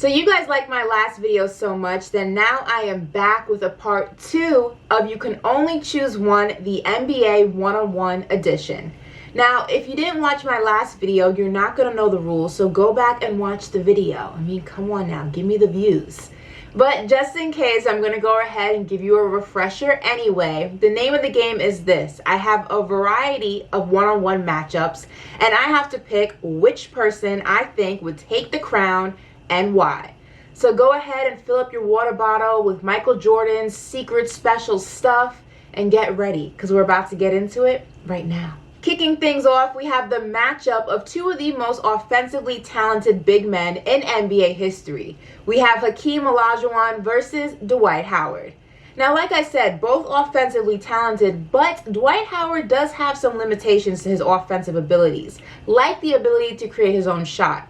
So you guys liked my last video so much, then now I am back with a part 2 of You Can Only Choose One, the NBA One-on-One edition. Now, if you didn't watch my last video, you're not going to know the rules, so go back and watch the video. I mean, come on now, give me the views. But just in case, I'm going to go ahead and give you a refresher anyway. The name of the game is this. I have a variety of one-on-one matchups, and I have to pick which person I think would take the crown and why. So go ahead and fill up your water bottle with Michael Jordan's secret special stuff and get ready, because we're about to get into it right now. Kicking things off, we have the matchup of two of the most offensively talented big men in NBA history. We have Haki Malajawan versus Dwight Howard. Now, like I said, both offensively talented, but Dwight Howard does have some limitations to his offensive abilities, like the ability to create his own shot.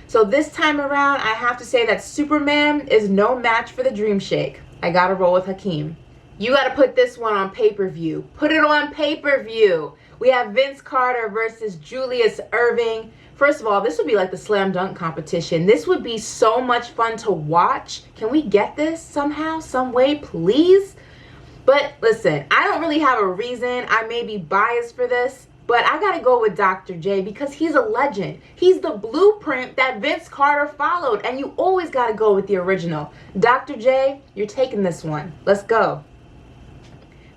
So this time around, I have to say that Superman is no match for the Dream Shake. I gotta roll with Hakeem. You gotta put this one on pay-per-view. Put it on pay-per-view. We have Vince Carter versus Julius Irving. First of all, this would be like the slam dunk competition. This would be so much fun to watch. Can we get this somehow, some way, please? But listen, I don't really have a reason. I may be biased for this, but I gotta go with Dr. J because he's a legend. He's the blueprint that Vince Carter followed, and you always gotta go with the original. Dr. J, you're taking this one. Let's go.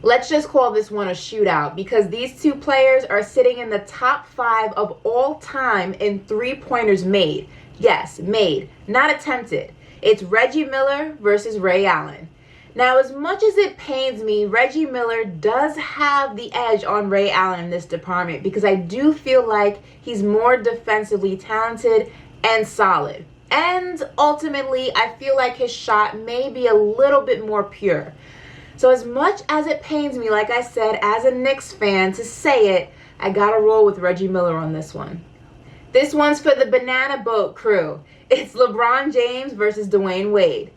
Let's just call this one a shootout because these two players are sitting in the top 5 of all time in three-pointers made. Yes, made, not attempted. It's Reggie Miller versus Ray Allen. Now, as much as it pains me, Reggie Miller does have the edge on Ray Allen in this department because I do feel like he's more defensively talented and solid. And ultimately, I feel like his shot may be a little bit more pure. So as much as it pains me, like I said, as a Knicks fan to say it, I gotta roll with Reggie Miller on this one. This one's for the Banana Boat crew. It's LeBron James versus Dwayne Wade.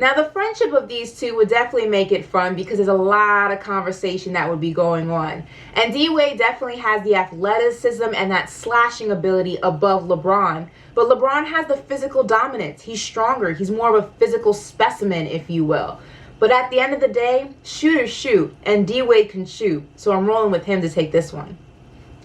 Now, the friendship of these two would definitely make it fun because there's a lot of conversation that would be going on. And D-Wade definitely has the athleticism and that slashing ability above LeBron. But LeBron has the physical dominance. He's stronger. He's more of a physical specimen, if you will. But at the end of the day, shooters shoot, and D-Wade can shoot. So I'm rolling with him to take this one.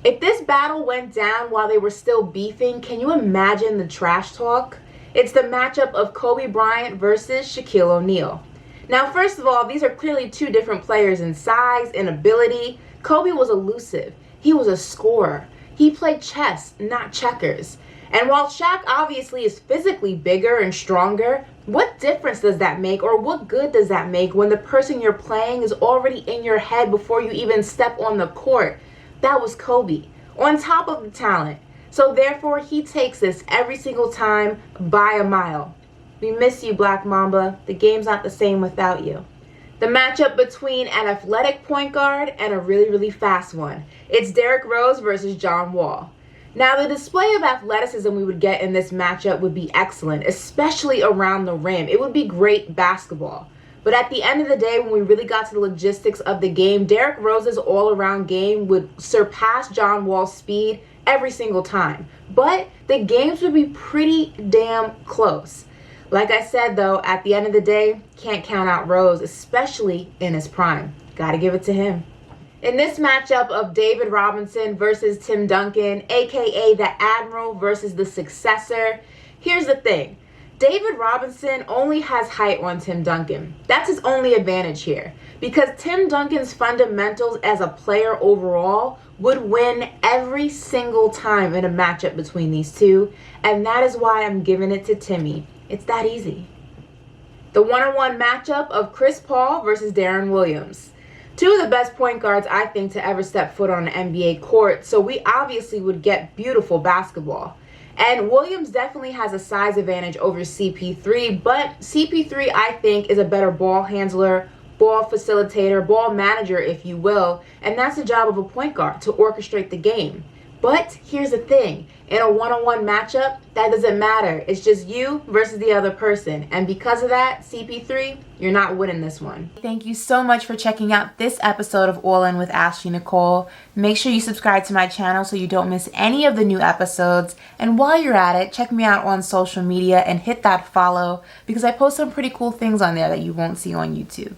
If this battle went down while they were still beefing, can you imagine the trash talk? It's the matchup of Kobe Bryant versus Shaquille O'Neal. Now, first of all, these are clearly two different players in size and ability. Kobe was elusive. He was a scorer. He played chess, not checkers. And while Shaq obviously is physically bigger and stronger, what difference does that make, or what good does that make when the person you're playing is already in your head before you even step on the court? That was Kobe, on top of the talent. So therefore, he takes this every single time by a mile. We miss you, Black Mamba. The game's not the same without you. The matchup between an athletic point guard and a really, really fast one. It's Derrick Rose versus John Wall. Now, the display of athleticism we would get in this matchup would be excellent, especially around the rim. It would be great basketball. But at the end of the day, when we really got to the logistics of the game, Derrick Rose's all-around game would surpass John Wall's speed every single time. But the games would be pretty damn close. Like I said, though, at the end of the day, can't count out Rose, especially in his prime. Gotta give it to him. In this matchup of David Robinson versus Tim Duncan, aka the Admiral versus the Successor, here's the thing. David Robinson only has height on Tim Duncan. That's his only advantage here. Because Tim Duncan's fundamentals as a player overall would win every single time in a matchup between these two. And that is why I'm giving it to Timmy. It's that easy. The one-on-one matchup of Chris Paul versus Darren Williams. Two of the best point guards, I think, to ever step foot on an NBA court, so we obviously would get beautiful basketball. And Williams definitely has a size advantage over CP3, but CP3, I think, is a better ball handler, ball facilitator, ball manager, if you will, and that's the job of a point guard, to orchestrate the game. But here's the thing, in a one-on-one matchup, that doesn't matter. It's just you versus the other person. And because of that, CP3, you're not winning this one. Thank you so much for checking out this episode of All In with Ashley Nicole. Make sure you subscribe to my channel so you don't miss any of the new episodes. And while you're at it, check me out on social media and hit that follow because I post some pretty cool things on there that you won't see on YouTube.